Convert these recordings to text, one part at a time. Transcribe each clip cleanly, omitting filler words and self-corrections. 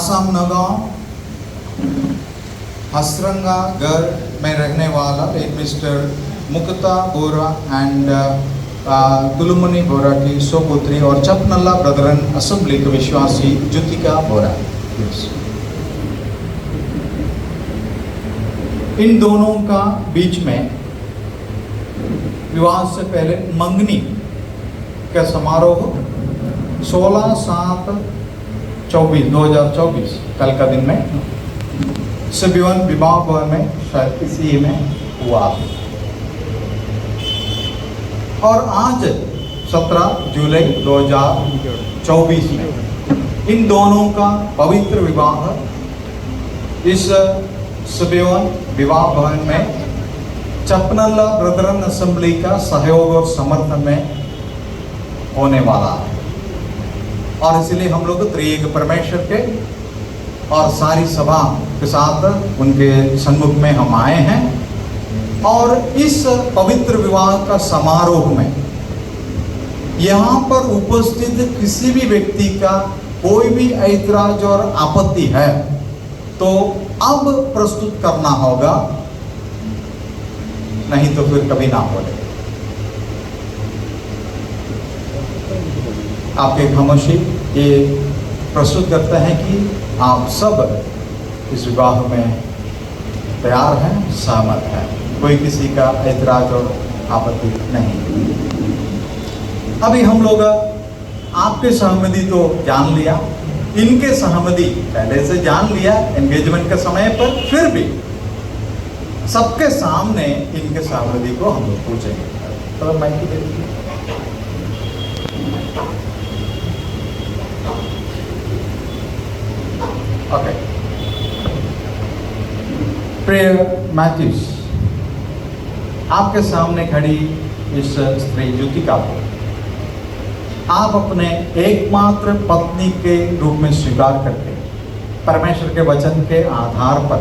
आसाम नगांव हसरंगा घर में रहने वाला एक मिस्टर मुक्ता बोरा एंड तुलुमनी बोरा की सोपुत्री और चपनल्ला ब्रदरन असेंबली के विश्वासी ज्योतिका बोरा। इन दोनों का बीच में विवाह से पहले मंगनी का समारोह 16/7/2024 कल का दिन में सबिवन विवाह भवन में शायद इसी में हुआ। और आज 17 जुलाई 2024 में इन दोनों का पवित्र विवाह इस सबिवन विवाह भवन में चपनल्ला ब्रदरन असेंबली का सहयोग और समर्थन में होने वाला है। और इसलिए हम लोग त्रिएक परमेश्वर के और सारी सभा के साथ उनके सन्मुख में हम आए हैं। और इस पवित्र विवाह का समारोह में यहाँ पर उपस्थित किसी भी व्यक्ति का कोई भी ऐतराज और आपत्ति है तो अब प्रस्तुत करना होगा, नहीं तो फिर कभी ना बोले। आपके खामोशी ये प्रस्तुत करते हैं कि आप सब इस विवाह में तैयार हैं, सहमत हैं, कोई किसी का ऐतराज और आपत्ति नहीं। अभी हम लोग आपके सहमति तो जान लिया, इनके सहमति पहले से जान लिया एंगेजमेंट के समय पर, फिर भी सबके सामने इनके सहमति को हम लोग पूछेंगे। तो माइक दे दीजिए। ओके, प्रिय मैथ्यूस, आपके सामने खड़ी इस स्त्री ज्योतिका को आप अपने एकमात्र पत्नी के रूप में स्वीकार करके परमेश्वर के वचन के आधार पर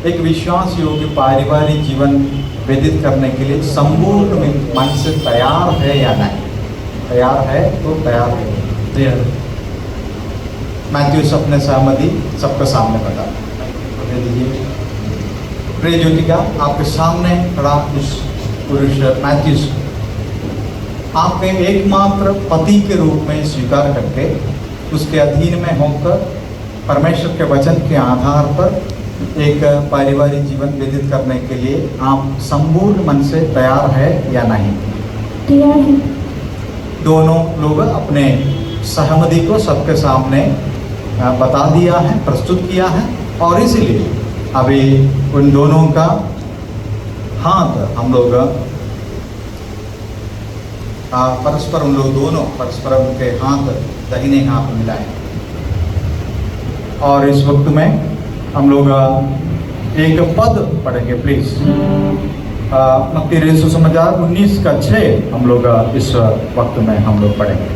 एक विश्वास योग्य पारिवारिक जीवन व्यतीत करने के लिए संपूर्ण मन से तैयार है या नहीं? तैयार है तो तैयार है। मैथ्यूस अपने सहमति सबके सामने बता दे दीजिए। प्रिय ज्योतिका, आपके सामने खड़ा इस पुरुष मैथ्यूस आपके एकमात्र पति के रूप में स्वीकार करके उसके अधीन में होकर परमेश्वर के वचन के आधार पर एक पारिवारिक जीवन व्यतीत करने के लिए आप संपूर्ण मन से तैयार है या नहीं? तैयार है। दोनों लोग अपने सहमति को सबके सामने बता दिया है, प्रस्तुत किया है। और इसलिए अभी उन दोनों का हाथ हम लोग परस्पर, उन लोग दोनों परस्पर उनके हाथ दाहिने हाथ मिलाए। और इस वक्त में हम लोग एक पद पढ़ेंगे प्लीज। मत्ती रचित सुसमाचार 19:6 हम लोग इस वक्त में हम लोग पढ़ेंगे।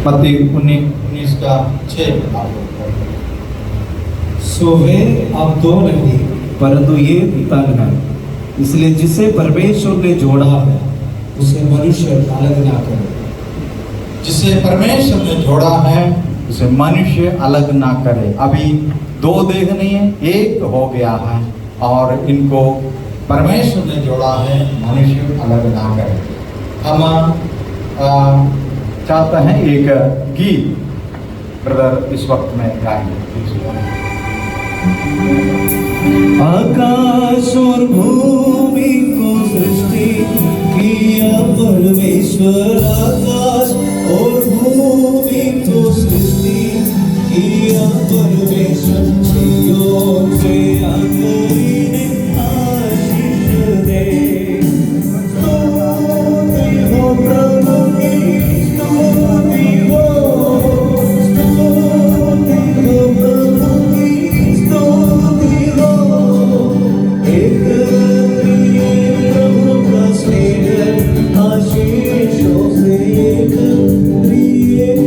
मत्ती 19:6। सो वे अब दो नहीं परंतु ये तन है, इसलिए जिसे परमेश्वर ने जोड़ा है उसे मनुष्य अलग ना करे। जिसे परमेश्वर ने जोड़ा है उसे मनुष्य अलग ना करे। अभी दो देह नहीं है, एक हो गया है और इनको परमेश्वर ने जोड़ा है, मनुष्य अलग ना करे। हम चाहते हैं एक गीत ब्रदर इस वक्त में गाएंगे। आकाश और भूमि को सृष्टि किया परमेश्वर, आकाश और भूमि को सृष्टि किया परमेश्वर, सियोन से आखिरी ने आशीष दे। स्तुति हो प्रभु की, स्तुति हो प्रभु की, स्तुति हो। एक प्रभु का स्नेह आशीषों से, एक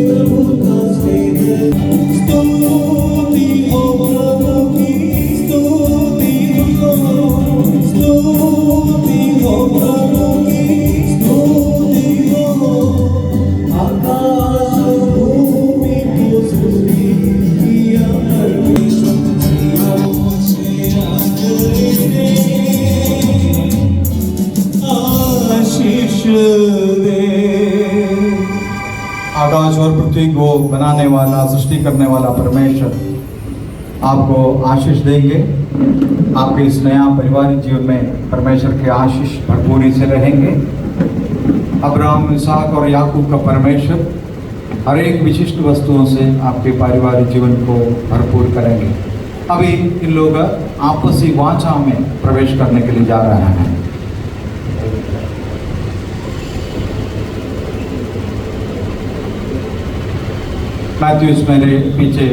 प्रभु का स्नेह। स्तुति और पृथ्वी को बनाने वाला, सृष्टि करने वाला परमेश्वर आपको आशीष देंगे। आपके इस नया पारिवारिक जीवन में परमेश्वर के आशीष भरपूरी से रहेंगे। अब्राहम, इसहाक और याकूब का परमेश्वर हर एक विशिष्ट वस्तुओं से आपके पारिवारिक जीवन को भरपूर करेंगे। अभी इन लोग आपसी वाचा में प्रवेश करने के लिए जा रहे हैं। मैथ्यूस मेरे पीछे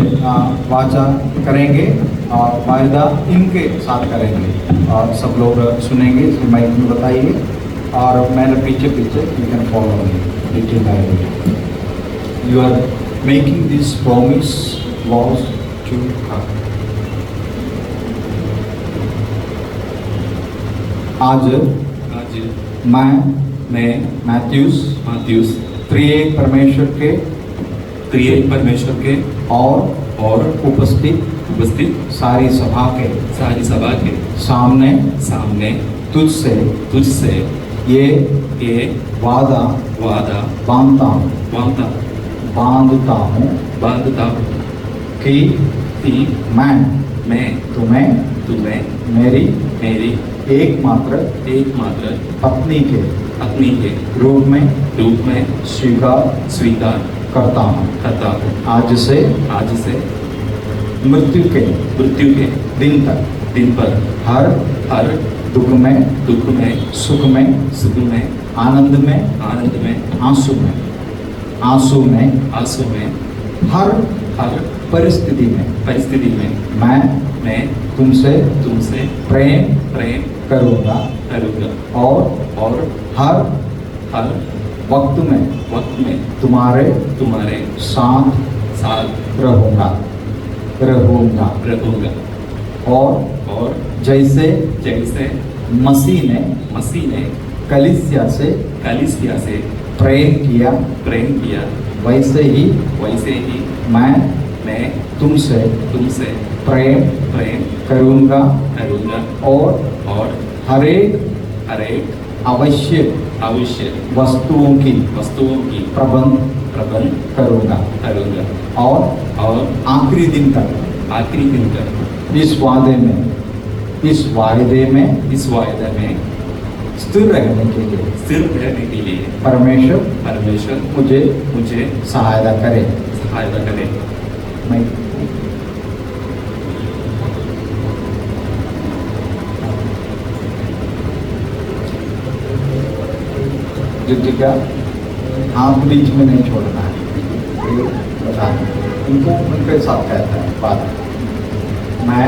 वाचा करेंगे और वायदा इनके साथ करेंगे और सब लोग सुनेंगे। इसके माइक में बताइए और मेरे पीछे पीछे you can follow me little by little. You are making this promise was to God. आज मैं मैथ्यूस त्रिएक परमेश्वर के और उपस्थित सारी सभा के सामने तुझसे ये वादा बांधता हूँ कि मैं तुम्हें मेरी एकमात्र पत्नी के रूप में स्वीकार करता हूँ। आज से मृत्यु के दिन पर हर दुख में सुख में आनंद में आंसू में हर परिस्थिति में मैं तुमसे प्रेम करूँगा और हर वक्त में तुम्हारे साथ रहूँगा। और जैसे मसीह ने कलीसिया से प्रेम किया वैसे ही मैं तुमसे प्रेम करूँगा और हर एक आवश्यक वस्तुओं की प्रबंध करूँगा और आखिरी दिन तक इस वायदे में स्थिर रहने के लिए परमेश्वर मुझे सहायता करे। मैं ज्योतिका हाथ बीच में नहीं छोड़ना है, बता उनके साथ कहता है बात। मैं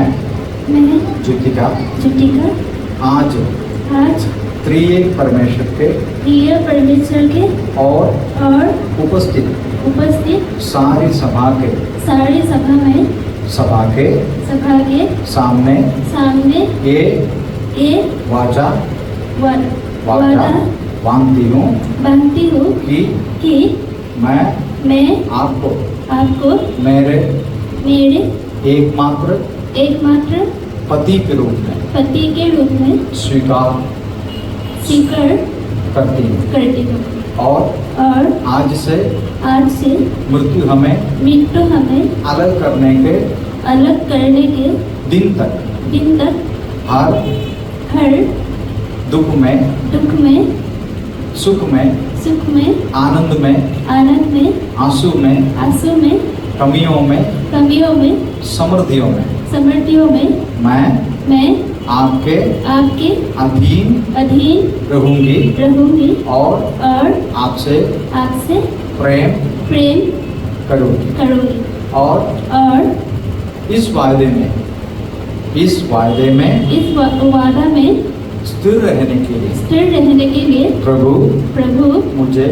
ज्योतिका आज त्रिएक परमेश्वर के और उपस्थित सारी सभा के सामने ये वाचा बांधती हूँ कि मैं आपको मेरे एकमात्र पति के रूप में स्वीकार करती हूँ और आज से मृत्यु हमें अलग करने के दिन तक हर दुख में सुख में आनंद में आंसू में कमियों में समृद्धियों में मैं आपके अधीन रहूंगी और आपसे प्रेम करूंगी और इस वादे में स्थिर रहने के लिए प्रभु मुझे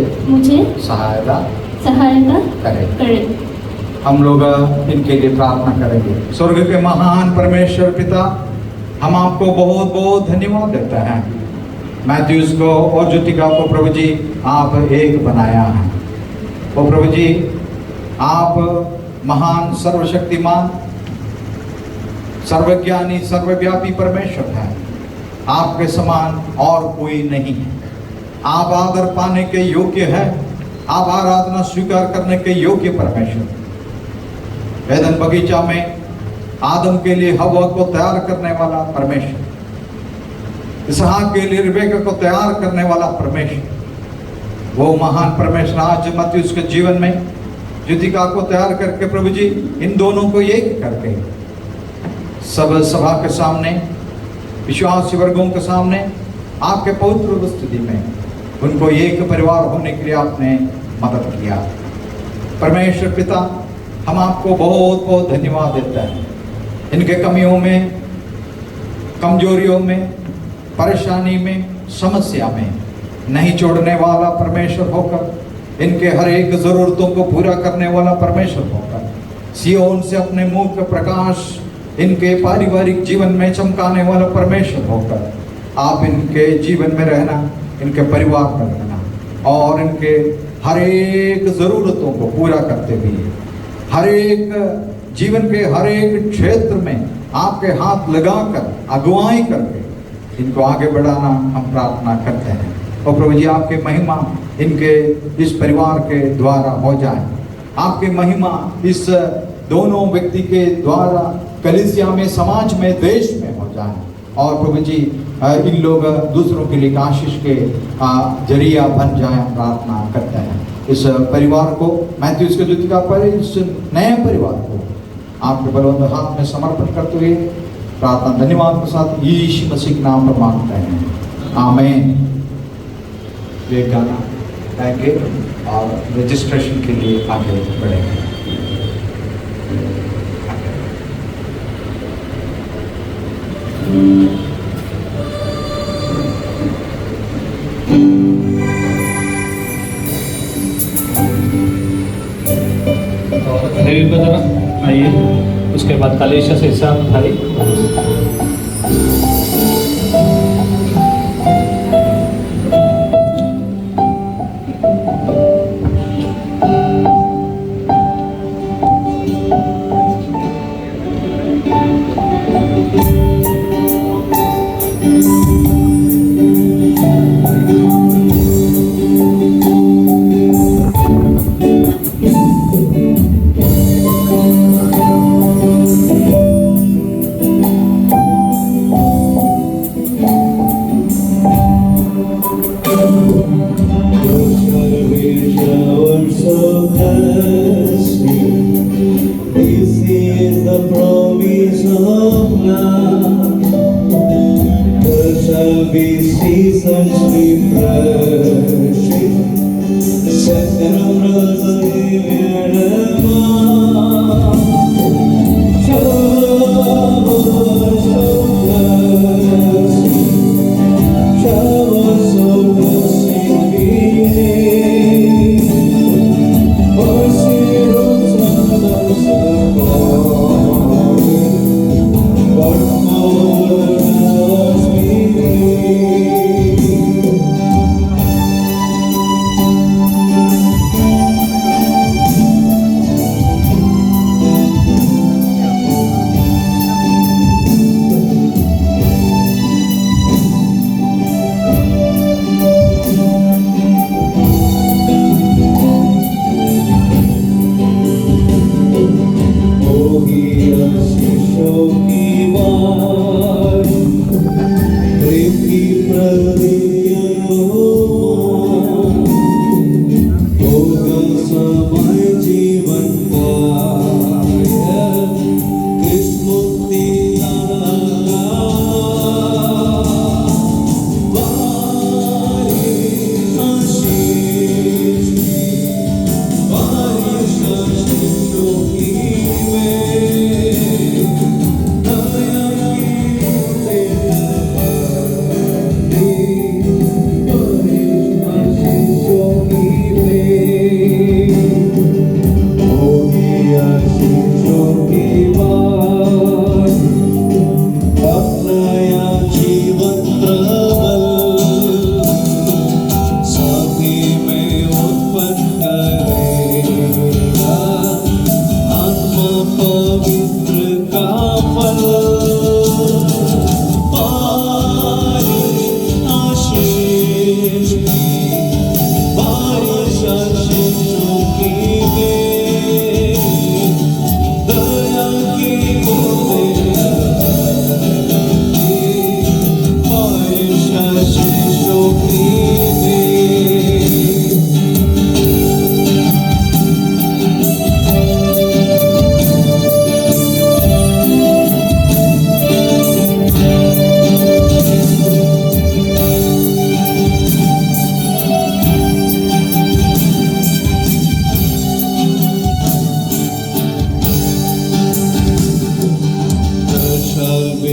सहायता करे। हम लोग इनके लिए प्रार्थना करेंगे। स्वर्ग के महान परमेश्वर पिता, हम आपको बहुत बहुत धन्यवाद देते हैं। मैथ्यूस को और ज्योतिका को प्रभु जी आप एक बनाया है। वो प्रभु जी आप महान सर्वशक्तिमान सर्वज्ञानी सर्वव्यापी परमेश्वर हैं। आपके समान और कोई नहीं है। आप आदर पाने के योग्य है। आप आराधना स्वीकार करने के योग्य परमेश्वर। एदन बगीचा में आदम के लिए हवा को तैयार करने वाला परमेश्वर, इसहाक के लिए रिबेका को तैयार करने वाला परमेश्वर, वो महान परमेश्वर आज मत्ती उसके जीवन में युतिका को तैयार करके प्रभु जी इन दोनों को एक करके सब सभा के सामने, विश्वासी वर्गों के सामने आपके पवित्र उपस्थिति में उनको एक परिवार होने के लिए आपने मदद किया। परमेश्वर पिता, हम आपको बहुत बहुत धन्यवाद देते हैं। इनके कमियों में, कमजोरियों में, परेशानी में, समस्या में नहीं छोड़ने वाला परमेश्वर होकर, इनके हर एक जरूरतों को पूरा करने वाला परमेश्वर होकर, सियोन से अपने मुंह का प्रकाश इनके पारिवारिक जीवन में चमकाने वाला परमेश्वर होकर, आप इनके जीवन में रहना, इनके परिवार में रहना और इनके हर एक जरूरतों को पूरा करते हुए हर एक जीवन के हर एक क्षेत्र में आपके हाथ लगाकर अगुवाई करके इनको आगे बढ़ाना हम प्रार्थना करते हैं। और प्रभु जी आपके महिमा इनके इस परिवार के द्वारा हो जाए, आपकी महिमा इस दोनों व्यक्ति के द्वारा कलीसिया में, समाज में, देश में हो जाए। और प्रभु जी इन लोग दूसरों के लिए आशीष के जरिया बन जाए, प्रार्थना करते हैं। इस परिवार को, मैथ्यूस के युतिका पर, इस नए परिवार को आपके बलवंत हाथ में समर्पण करते हुए प्रार्थना धन्यवाद के साथ यीशु मसीह के नाम पर मांगते हैं, आमीन। ये गाना गाएंगे और रजिस्ट्रेशन के लिए आगे बढ़ेंगे। देवी बजाना आइए, उसके बाद कलेशा से हिसाब भाई।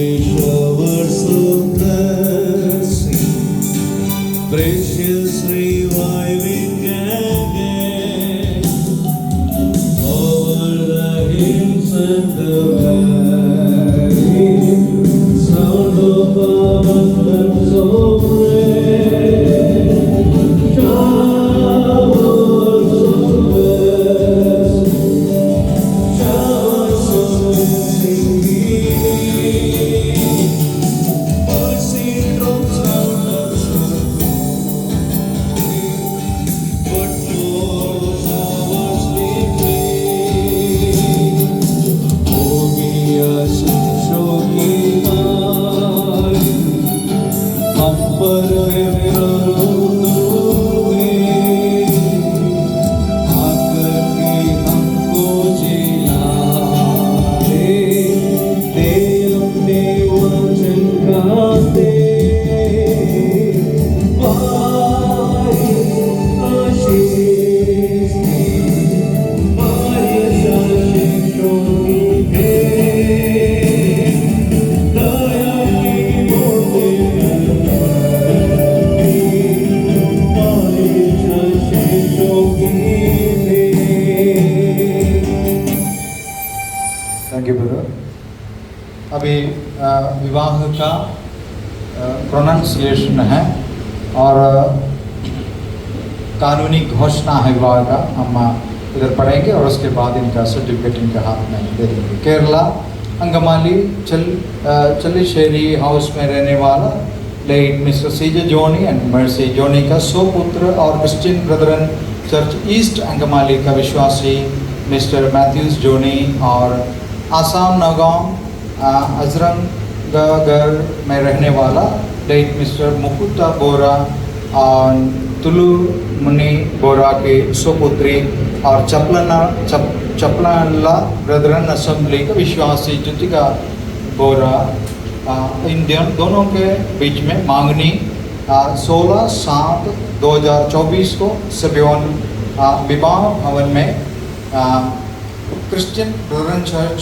showers of blessing, precious reviving again over the hills and the valleys, sound of abundance of rain, showers of blessing, showers of blessing, mercy drops out of the but more showers we pray. Oh, be a sunshine हम पर आकर के हमको जिला दे, दे अपने वचन का दे, पाए आशीष दे, पाए आशीषों की भेंट, दया की मोती थैंक यू ब्रदर। अभी विवाह का प्रोनाउंसिएशन है और कानूनी घोषणा है विवाह का, हम इधर पढ़ेंगे और उसके बाद इनका सर्टिफिकेट इनके हाथ में दे देंगे। केरला अंगमाली चल्लीशेरी हाउस में रहने वाला late mister CJ Johny and Mercy Johny का सुपुत्र और Christian Brethren church east Angamaly का विश्वासी मिस्टर मैथ्यूस जोनी और आसाम नगांव अजरंगगढ़ में रहने वाला लेट मिस्टर मुकुता बोरा और तुलु मुनि बोरा की सुपुत्री और चपलना ब्रदरन असेंबली का विश्वासी ज्योतिका बोरा, इन दोनों के बीच में मांगनी 16/7/2024 को सिबियोन विवाह भवन में Christian Brethren church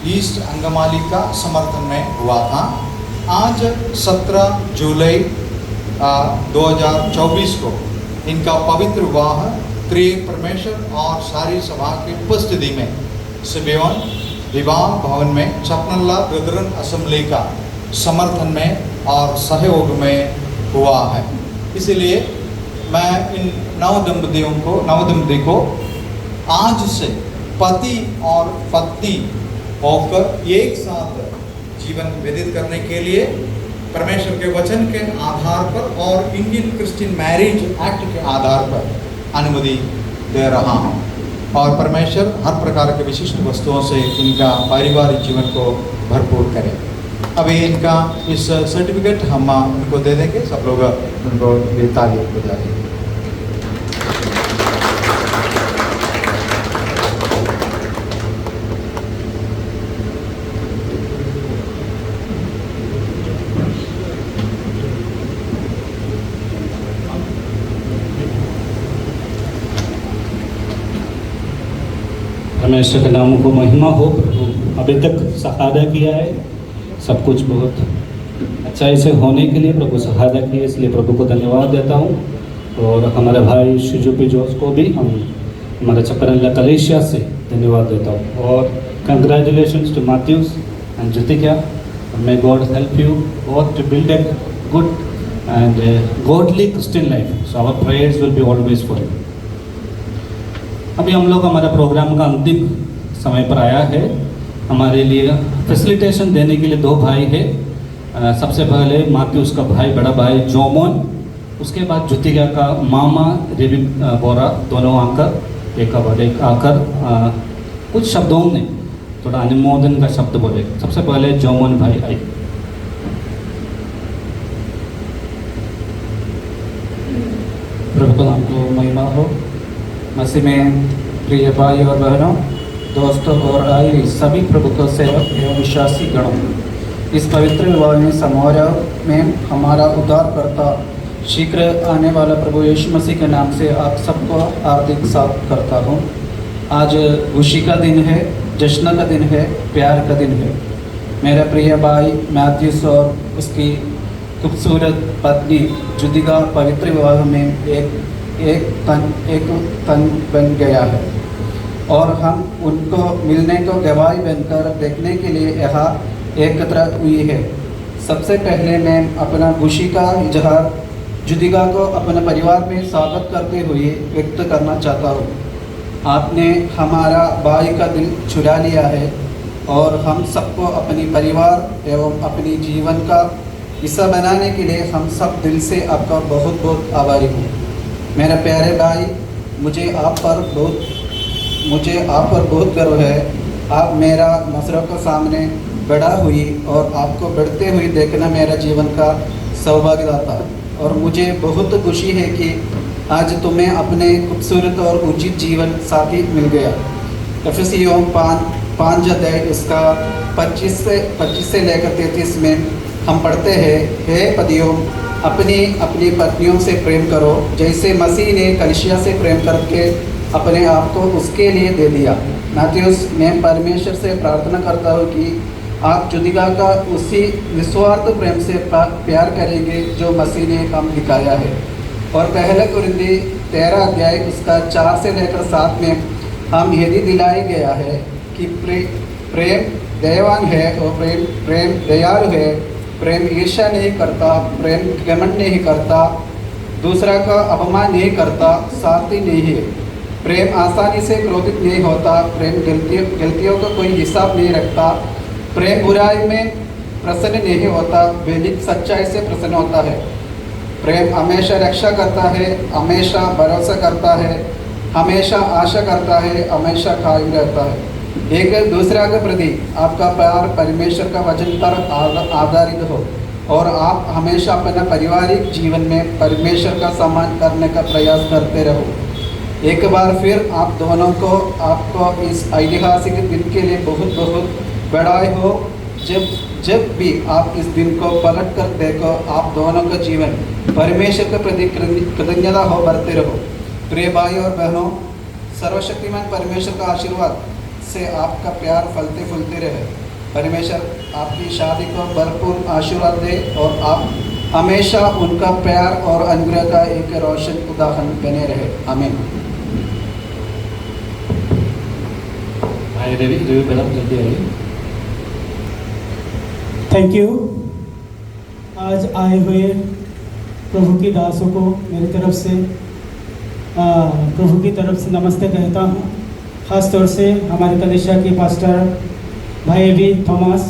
east Angamaly का समर्थन में हुआ था। आज 17 जुलाई 2024 को इनका पवित्र विवाह त्रिएक परमेश्वर और सारी सभा की उपस्थिति में सिबियोन विवाह भवन में चपनल्ला ब्रदरन असेंबली का समर्थन में और सहयोग में हुआ है। इसीलिए मैं इन नवदंपति को आज से पति और पत्नी होकर एक साथ जीवन व्यतीत करने के लिए परमेश्वर के वचन के आधार पर और इंडियन क्रिश्चियन मैरिज एक्ट के आधार पर अनुमति दे रहा हूँ और परमेश्वर हर प्रकार के विशिष्ट वस्तुओं से इनका पारिवारिक जीवन को भरपूर करे। अभी इनका इस सर्टिफिकेट हम उनको दे देंगे, सब लोग उनको ताली बजाएंगे। परमेश्वर के नाम को महिमा हो। प्रभु अभी तक सहायता किया है, सब कुछ बहुत अच्छाई से होने के लिए प्रभु सहायता की है, इसलिए प्रभु को धन्यवाद देता हूँ। और हमारे भाई शिजुपी जोस को भी हम हमारे चपरनला कलेशिया से धन्यवाद देता हूँ। और congratulations to Mathews and Jyothika, may God help you both to build a good and godly Christian life, so our prayers will be always for you. अभी हम लोग हमारे प्रोग्राम का अंतिम समय पर आया है। हमारे लिए फैसिलिटेशन देने के लिए दो भाई है। सबसे पहले मैथ्यूस का भाई, बड़ा भाई जोमोन, उसके बाद ज्योतिका का मामा रेबी बोरा, दोनों आकर एक आकर कुछ शब्दों में थोड़ा अनुमोदन का शब्द बोले। सबसे पहले जोमोन भाई आए। प्रभु का नाम को महिमा हो। मसीह में प्रिय भाई और बहनों, दोस्तों और आए सभी प्रभु को सेवक एवं विश्वासी गणों, इस पवित्र विवाह समारोह में हमारा उद्धारकर्ता शीघ्र आने वाला प्रभु यीशु मसीह के नाम से आप सबको हार्दिक स्वागत करता हूँ। आज खुशी का दिन है, जश्न का दिन है, प्यार का दिन है। मेरे प्रिय भाई मैथ्यूस और उसकी खूबसूरत पत्नी जुदिका पवित्र विवाह में एक तन बन गया है और हम उनको मिलने को गवाही बनकर देखने के लिए यहाँ एकत्र हुई है। सबसे पहले मैं अपना खुशी का इजहार जुदिका को अपने परिवार में स्वागत करते हुए व्यक्त करना चाहता हूँ। आपने हमारा भाई का दिल चुरा लिया है और हम सबको अपनी परिवार एवं अपनी जीवन का हिस्सा बनाने के लिए हम सब दिल से आपका बहुत बहुत आभारी हूँ। मेरे प्यारे भाई, मुझे आप पर बहुत गर्व है। आप मेरा नज़रों के सामने बड़ा हुई और आपको बढ़ते हुए देखना मेरा जीवन का सौभाग्य था और मुझे बहुत खुशी है कि आज तुम्हें अपने खूबसूरत और उचित जीवन साथी मिल गया। एफएसियों 5 अध्याय उसका 25 से लेकर 33 में हम पढ़ते हैं, हे पतियों अपनी पत्नियों से प्रेम करो जैसे मसीह ने कलीसिया से प्रेम करके अपने आप को उसके लिए दे दिया। मैथ्यूस, मैं परमेश्वर से प्रार्थना करता हूँ कि आप जुदिका का उसी निस्वार्थ प्रेम से प्यार करेंगे जो मसीह ने काम दिखाया है। और पहले कुरिन्थी 13 अध्याय उसका 4 से लेकर 7 में हम यदि दिलाया गया है कि प्रेम दयावान है और प्रेम दयालु है, प्रेम ईर्ष्या नहीं करता, प्रेम घमंड नहीं करता, दूसरा का अपमान नहीं करता, स्वार्थी नहीं है, प्रेम आसानी से क्रोधित नहीं होता, प्रेम गलतियों का कोई हिसाब नहीं रखता, प्रेम बुराई में प्रसन्न नहीं होता, बल्कि सच्चाई से प्रसन्न होता है। प्रेम हमेशा रक्षा करता है, हमेशा भरोसा करता है, हमेशा आशा करता है, हमेशा कायम रहता है। एक दूसरे के प्रति आपका प्यार परमेश्वर का वचन पर आधारित हो और आप हमेशा अपना पारिवारिक जीवन में परमेश्वर का सम्मान करने का प्रयास करते रहो। एक बार फिर आप दोनों को आपको इस ऐतिहासिक दिन के लिए बहुत बहुत बधाई हो। जब भी आप इस दिन को पलट कर देखो, आप दोनों का जीवन परमेश्वर के प्रति कृतज्ञता हो बढ़ते रहो। प्रिय भाई और बहनों, सर्वशक्तिमान परमेश्वर का आशीर्वाद से आपका प्यार फलते फूलते रहे। परमेश्वर आपकी शादी को भरपूर आशीर्वाद दे और आप हमेशा उनका प्यार और अनुग्रह का एक रोशन उदाहरण बने रहे। आमीन। भाई रवि मैडम जल्दी आइए। Thank you. आज आए हुए प्रभु की दासों को मेरी तरफ से प्रभु की तरफ से नमस्ते कहता हूँ। ख़ास तौर से हमारे कलीसिया के पास्टर भाई भी थॉमस,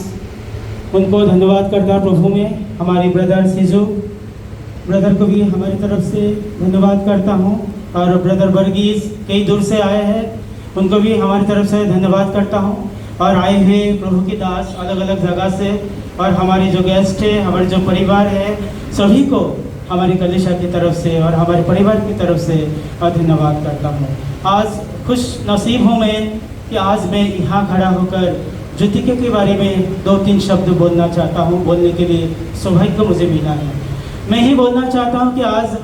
उनको धन्यवाद करता प्रभु में। हमारी ब्रदर सीजू ब्रदर को भी हमारी तरफ से धन्यवाद करता हूँ और ब्रदर वर्गीस कई दूर से आए हैं, उनको भी हमारी तरफ से धन्यवाद करता हूँ। और आए हुए प्रभु की दास अलग अलग जगह से और हमारी जो गेस्ट है, हमारे जो परिवार है, सभी को हमारी कलीसिया की तरफ से और हमारे परिवार की तरफ से धन्यवाद करता हूँ। आज खुश नसीब हूँ मैं कि आज मैं यहाँ खड़ा होकर जुदिका के बारे में 2-3 शब्द बोलना चाहता हूँ। बोलने के लिए सौभाग्य मुझे मिला है। मैं ही बोलना चाहता हूँ कि आज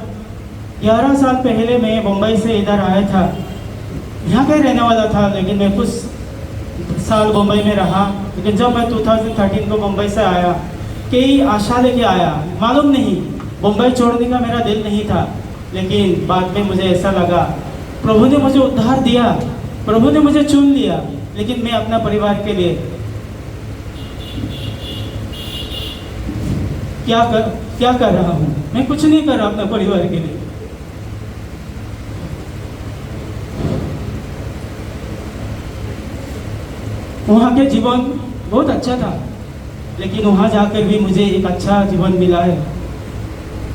11 साल पहले मैं मुंबई से इधर आया था। यहाँ का ही रहने वाला था, लेकिन मैं कुछ साल मुंबई में रहा। लेकिन जब मैं 2013 को मुंबई से आया, कई आशा लेके आया। मालूम नहीं, मुंबई छोड़ने का मेरा दिल नहीं था, लेकिन बाद में मुझे ऐसा लगा प्रभु ने मुझे उद्धार दिया, प्रभु ने मुझे चुन लिया। लेकिन मैं अपना परिवार के लिए क्या कर रहा हूँ? मैं कुछ नहीं कर रहा अपने परिवार के लिए। वहाँ के जीवन बहुत अच्छा था, लेकिन वहाँ जाकर भी मुझे एक अच्छा जीवन मिला है,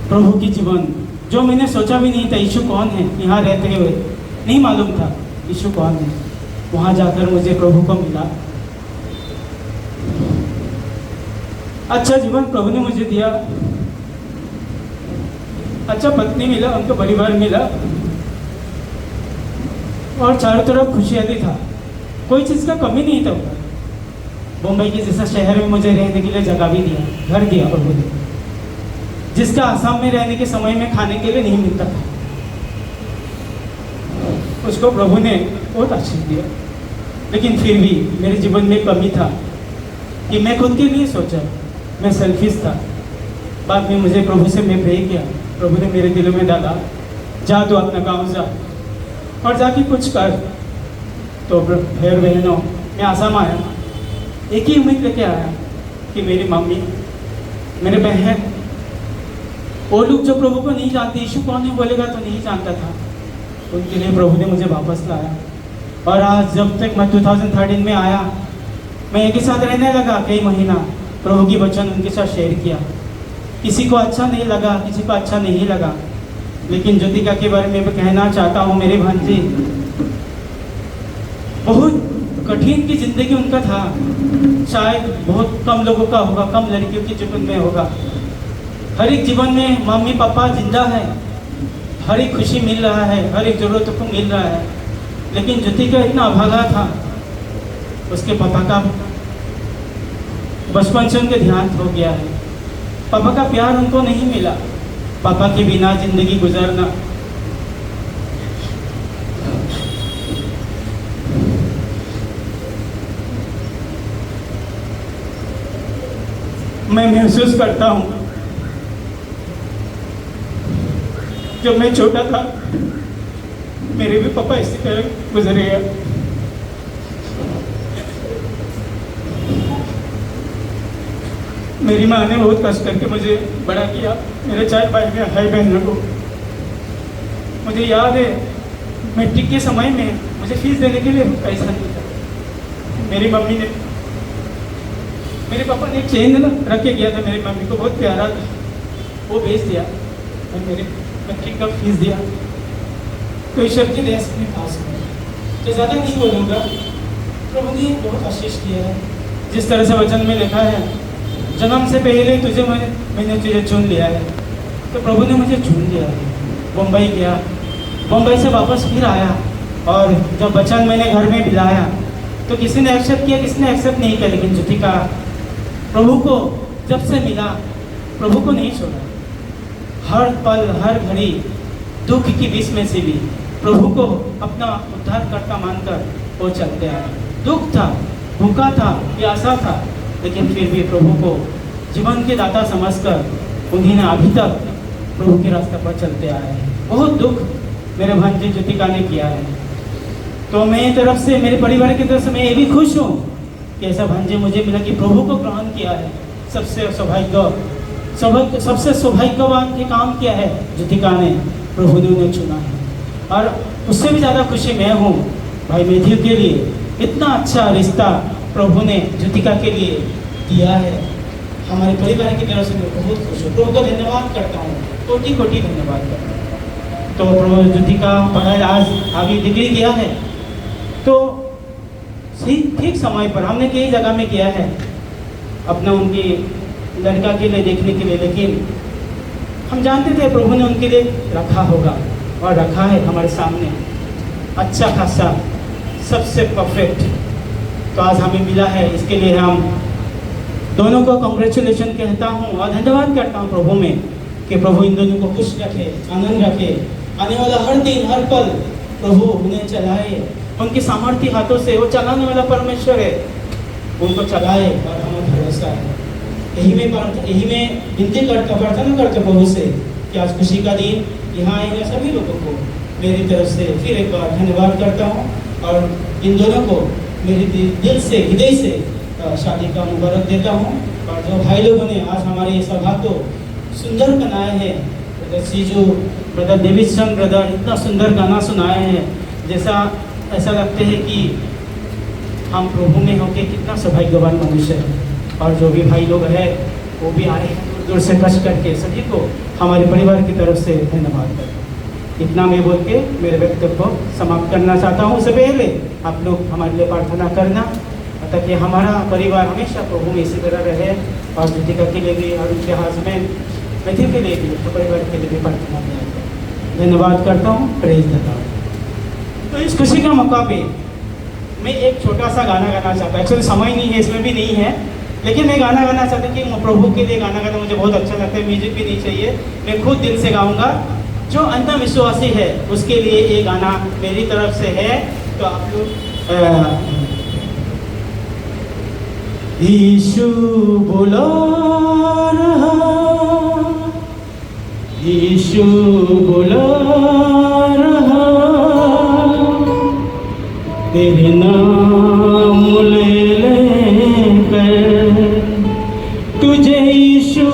प्रभु की जीवन, जो मैंने सोचा भी नहीं था। यीशु कौन है, यहाँ रहते हुए नहीं मालूम था यीशु कौन है। वहाँ जाकर मुझे प्रभु को मिला, अच्छा जीवन प्रभु ने मुझे दिया, अच्छा पत्नी मिला, उनका परिवार मिला और चारों तरफ खुशहाली था, कोई चीज़ का कमी नहीं था। मुंबई के जैसा शहर में मुझे रहने के लिए जगह भी दिया, घर दिया प्रभु ने, जिसका आसाम में रहने के समय में खाने के लिए नहीं मिलता था। उसको प्रभु ने बहुत आशीष दिया। लेकिन फिर भी मेरे जीवन में कमी था, कि मैं खुद के लिए सोचा, मैं सेल्फिश था। बाद में मुझे प्रभु से मैं प्रे किया, प्रभु ने मेरे दिल में डाला, जा तो अपना गाँव जा और जाके कुछ कर। तो फिर बहनों, मैं आसाम आया, एक ही उम्मीद लेके आया कि मेरी मम्मी, मेरे बहन, वो लोग जो प्रभु को नहीं जानते, यीशु कौन है बोलेगा तो नहीं जानता था, उनके लिए प्रभु ने मुझे वापस लाया। और आज जब तक मैं 2013 में आया, मैं एक ही साथ रहने लगा कई महीना, प्रभु की वचन उनके साथ शेयर किया। किसी को अच्छा नहीं लगा, किसी को अच्छा नहीं लगा, लेकिन ज्योतिका के बारे में मैं कहना चाहता हूँ, मेरे भांजी बहुत कठिन की जिंदगी उनका था। शायद बहुत कम लोगों का होगा, कम लड़कियों के जीवन में होगा। हर एक जीवन में मम्मी पापा जिंदा है, हर एक खुशी मिल रहा है, हर एक जरूरतों को मिल रहा है, लेकिन ज्योतिका इतना अभागा था। उसके पापा का बचपन से उनके ध्यान हो गया है, पापा का प्यार उनको नहीं मिला, पापा के बिना जिंदगी गुजारना। मैं महसूस करता हूँ, जब मैं छोटा था मेरे भी पापा इसी तरह गुजरे गए। मेरी माँ ने बहुत कष्ट करके मुझे बड़ा किया, मेरे 4 भाई बहनों को। मुझे याद है मैट्रिक के समय में मुझे फीस देने के लिए पैसा नहीं था। मेरी मम्मी ने, मेरे पापा ने एक चेन रख के गया था, मेरी मम्मी को बहुत प्यारा था, वो बेच दिया और मेरे मैट्रिक का फीस दिया। तो ईश्वर की दया से मैं पास हुआ। तो ज़्यादा नहीं बोलूँगा, प्रभु ने बहुत आशीष किया है। जिस तरह से वचन में लिखा है, जन्म से पहले तुझे मैंने तुझे चुन लिया है, तो प्रभु ने मुझे चुन लिया है। मुंबई गया, मुंबई से वापस फिर आया, और जब वचन मैंने घर में मिलाया तो किसी ने एक्सेप्ट किया, किसी ने एक्सेप्ट नहीं किया, लेकिन ज्योतिका प्रभु को जब से मिला, प्रभु को नहीं छोड़ा। हर पल हर घड़ी दुख की बीच में से भी प्रभु को अपना उद्धारकर्ता मानकर वो चलते आए। दुख था, भूखा था, प्यासा था, लेकिन फिर भी प्रभु को जीवन के दाता समझकर उन्होंने अभी तक प्रभु के रास्ते पर चलते आए हैं। बहुत दुख मेरे भांजे ज्योतिका ने किया है। तो मेरी तरफ से, मेरे परिवार की तरफ से मैं ये भी खुश हूँ कि ऐसा भांजे मुझे मिला कि प्रभु को ग्रहण किया है। सबसे सौभाग्यवान के काम किया है ज्योतिका ने, प्रभु ने उन्हें चुना है। और उससे भी ज़्यादा खुशी मैं हूँ भाई मैथ्यू के लिए, इतना अच्छा रिश्ता प्रभु ने ज्योतिका के लिए दिया है। हमारे परिवार की तरफ से मैं बहुत खुश हूँ, प्रभु को धन्यवाद करता हूँ, कोटि कोटि धन्यवाद करता हूँ। तो प्रभु ज्योतिका पढ़ाई आज आगे डिग्री किया है, तो ठीक समय पर हमने कई जगह में किया है अपना उनकी लड़का के लिए देखने के लिए, लेकिन हम जानते थे प्रभु ने उनके लिए रखा होगा और रखा है हमारे सामने अच्छा खासा, सबसे परफेक्ट। तो आज हमें मिला है, इसके लिए हम दोनों को कांग्रेचुलेशन कहता हूँ और धन्यवाद करता हूँ प्रभु में कि प्रभु इन दोनों को खुश रखे, आनंद रखे। आने वाला हर दिन हर पल प्रभु उन्हें चलाए, उनके सामर्थ्य हाथों से, वो चलाने वाला परमेश्वर है, उनको चलाए और हमें भरोसा है। यही में विनती करता, प्रार्थना करते प्रभु से कि आज खुशी का दिन यहाँ आए सभी लोगों को मेरी तरफ से फिर एक बार धन्यवाद करता हूँ, और इन दोनों को मेरे दिल से, हृदय से शादी का मुबारक देता हूँ। और जो भाई लोगों ने आज हमारे सभा को सुंदर बनाया है, brother Siju, brother Davidson brother इतना सुंदर गाना सुनाए हैं, जैसा ऐसा लगते है कि हम प्रभु में होके कितना सौभाग्यवान मनुष्य है। और जो भी भाई लोग हैं वो भी आए हैं दूर दूर से कष्ट करके, सभी को हमारे परिवार की तरफ से धन्यवाद करता हूँ। इतना मैं बोल के मेरे वक्तव्य को समाप्त करना चाहता हूँ। उससे पहले आप लोग हमारे लिए प्रार्थना करना ताकि हमारा परिवार हमेशा प्रभु में इसी तरह रहे, और ज्योतिका के लिए भी और उनके हस्बैंड मैथ्यू के लिए भी, तो परिवार के लिए भी प्रार्थना करना। धन्यवाद करता हूँ, प्रेज देता हूँ। तो इस खुशी के मौका पे मैं एक छोटा सा गाना गाना चाहता हूँ। एक्चुअली समय नहीं है, इसमें भी नहीं है, लेकिन मैं गाना गाना चाहता हूँ कि प्रभु के लिए गाना गाना मुझे बहुत अच्छा लगता है। म्यूजिक भी नहीं चाहिए, मैं खुद दिल से गाऊंगा। जो अंतर विश्वासी है उसके लिए ये गाना मेरी तरफ से है। तो आप लोग यीशु बुला रहा, यीशु बुला रहा, तेरे नाम ले लेकर तुझे यीशु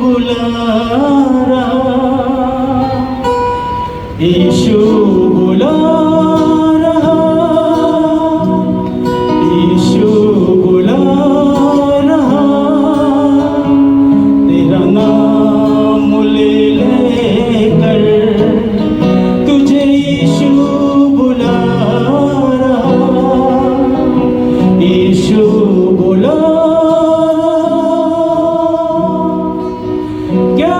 बुला रहा, यीशु बुला रहा, यीशु बुला रहा, तेरा नाम ले लेकर तुझे यीशु बुला रहा, यीशु बुला रहा। क्या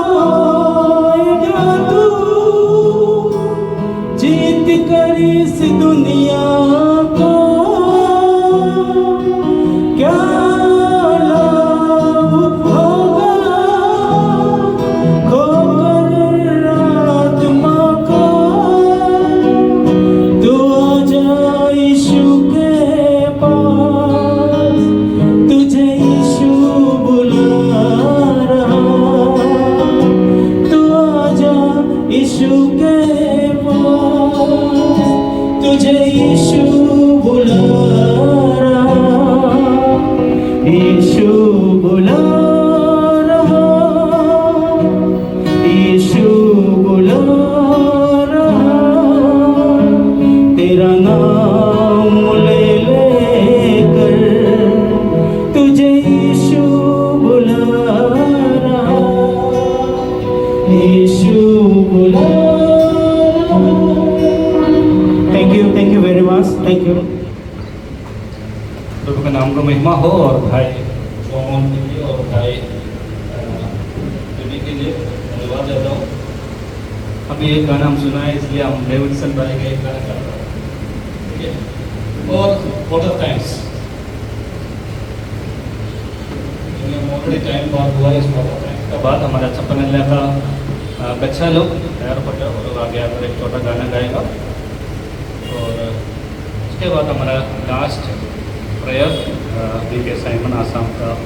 पाएगा तू जीत कर इस दुनिया को, क्या लाभ होगा खोकर आत्मा को, तू आजा यीशु के पास, तुझे यीशु बुला रहा, तू आजा यीशु के पास, तुझे यीशु बुला रहा, यीशु बुला रहा, यीशु बुला रहा, तेरा नाम ले लेकर तुझे यीशु बुला रहा, यीशु बुला रहा। Thank you very much, thank you. प्रभु के नाम को महिमा हो। और भाई सोमन के लिए और भाई बेबी के लिए धन्यवाद देता हूँ। अभी एक गाना हम सुना है, इसलिए हम डेविडसन भाई का एक गाना कर रहे हैं, ठीक है। और what of thanks, already time बहुत हुआ है। इस वॉट ऑफ थैंक्स के बाद हमारा छप्पन का बच्चा लोग तैयार हो जाओ और आगे आकर एक छोटा गाना गाएगा। और उसके बाद हमारा लास्ट प्रेयर डी के साइमन आसाम का